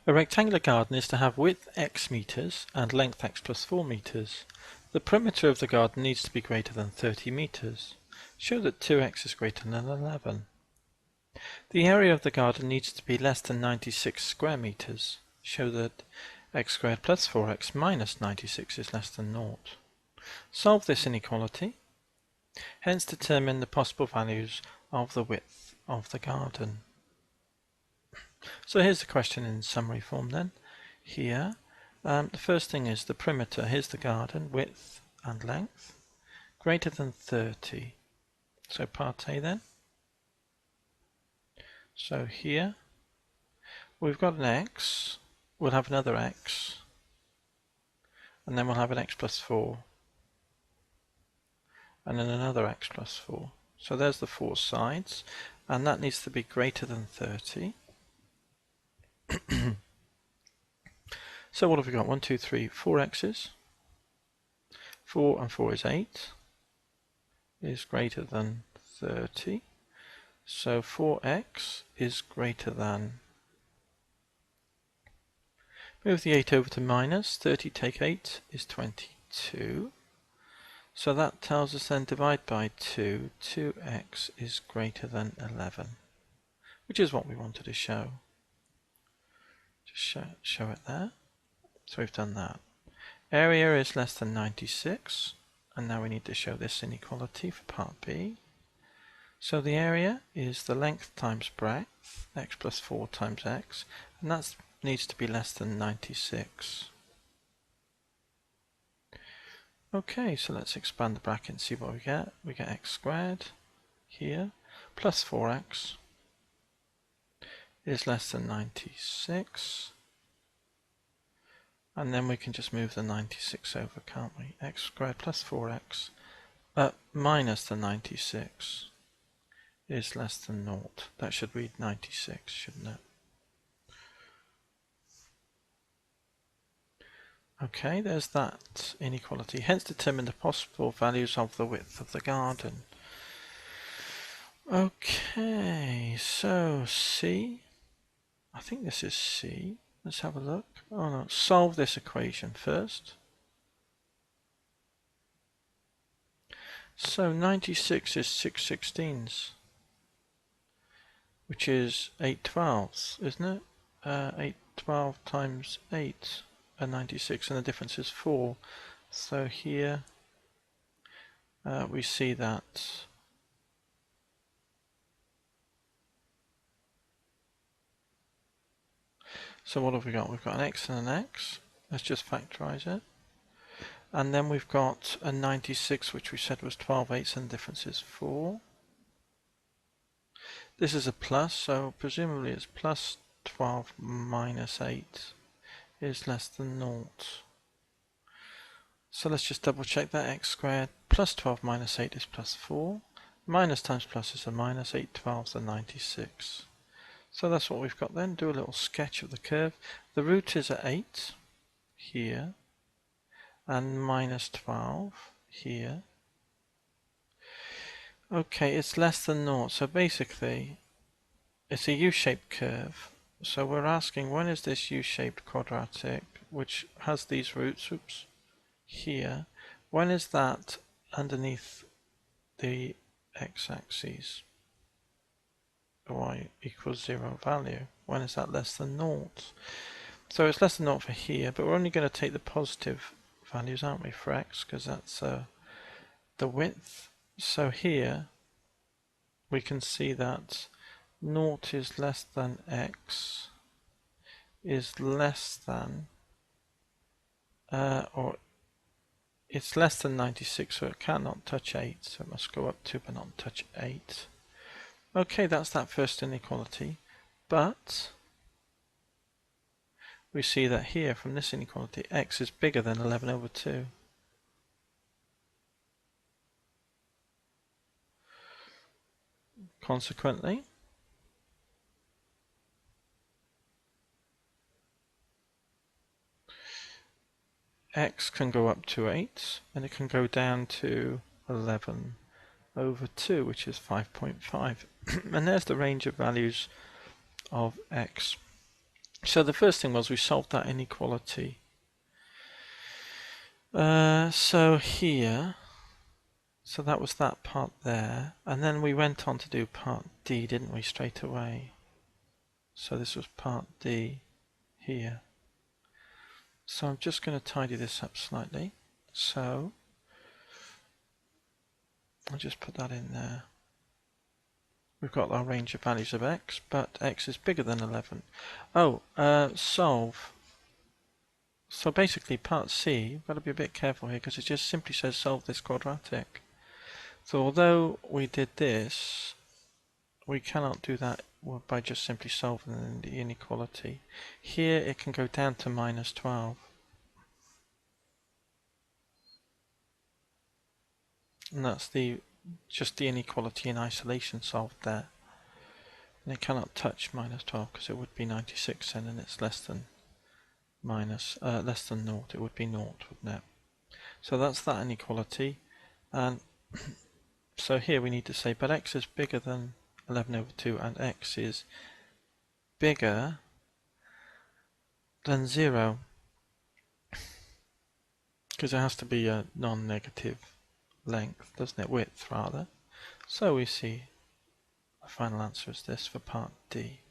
A rectangular garden is to have width x meters and length x plus 4 meters. The perimeter of the garden needs to be greater than 30 meters. Show that 2x is greater than 11. The area of the garden needs to be less than 96 square meters. Show that x squared plus 4x minus 96 is less than 0. Solve this inequality. Hence determine the possible values of the width of the garden. So here's the question in summary form then. Here, the first thing is the perimeter. Here's the garden, width and length, greater than 30. So part A then. So here, we've got an x, we'll have another x, and then we'll have an x plus 4, and then another x plus 4. So there's the 4 sides, and that needs to be greater than 30. So what have we got? 1, 2, 3, 4 x's. 4 and 4 is 8. Is greater than 30. So 4x is greater than. Move the 8 over to minus. 30 take 8 is 22. So that tells us then divide by 2. 2x is greater than 11. Which is what we wanted to show. Just show it there. So we've done that. Area is less than 96, and now we need to show this inequality for part B. So the area is the length times breadth, x plus 4 times x, and that needs to be less than 96. Okay, so let's expand the bracket and see what we get. We get x squared here, plus 4x is less than 96. And then we can just move the 96 over, can't we? X squared plus 4x minus the 96 is less than 0. That should read 96, shouldn't it? Okay, there's that inequality. Hence determine the possible values of the width of the garden. Okay, so C. I think this is C. Let's have a look. Oh no, solve this equation first. So 96 is 6/16, which is 8/12, isn't it? 8/12 times 8 and 96, and the difference is 4. So here we see that so what have we got? We've got an x and an x. Let's just factorize it. And then we've got a 96, which we said was 12/8, and the difference is 4. This is a plus, so presumably it's plus 12 minus 8 is less than 0. So let's just double check that. X squared plus 12 minus 8 is plus 4. Minus times plus is a minus. 8/12 is a 96. So that's what we've got then. Do a little sketch of the curve. The root is at 8 here, and minus 12 here. Okay, it's less than 0, so basically it's a U-shaped curve. So we're asking, when is this U-shaped quadratic, which has these roots, oops, here, when is that underneath the x-axis? Y equals 0 value. When is that less than 0? So it's less than 0 for here, but we're only going to take the positive values, aren't we, for x, because that's the width. So here we can see that 0 is less than x is less than or it's less than 96, so it cannot touch 8, so it must go up 2 but not touch 8. Okay, that's that first inequality, but we see that here from this inequality x is bigger than 11/2. Consequently, x can go up to 8 and it can go down to 11/2, which is 5.5. And there's the range of values of x So the first thing was we solved that inequality. So here, so that was that part there, and then we went on to do part D, didn't we, straight away? So this was part D here. So I'm just going to tidy this up slightly. So I'll just put that in there. We've got our range of values of x, but x is bigger than 11. Solve. So basically part C, we've got to be a bit careful here because it just simply says solve this quadratic. So although we did this, we cannot do that by just simply solving the inequality. Here it can go down to minus 12. And that's just the inequality in isolation solved there. And it cannot touch minus 12 because it would be 96 then, and it's less than naught. It would be naught, wouldn't it? So that's that inequality. And so here we need to say, but x is bigger than 11 over 2 and x is bigger than 0. Because it has to be a non-negative length, doesn't it? Width, rather. So we see the final answer is this for part D.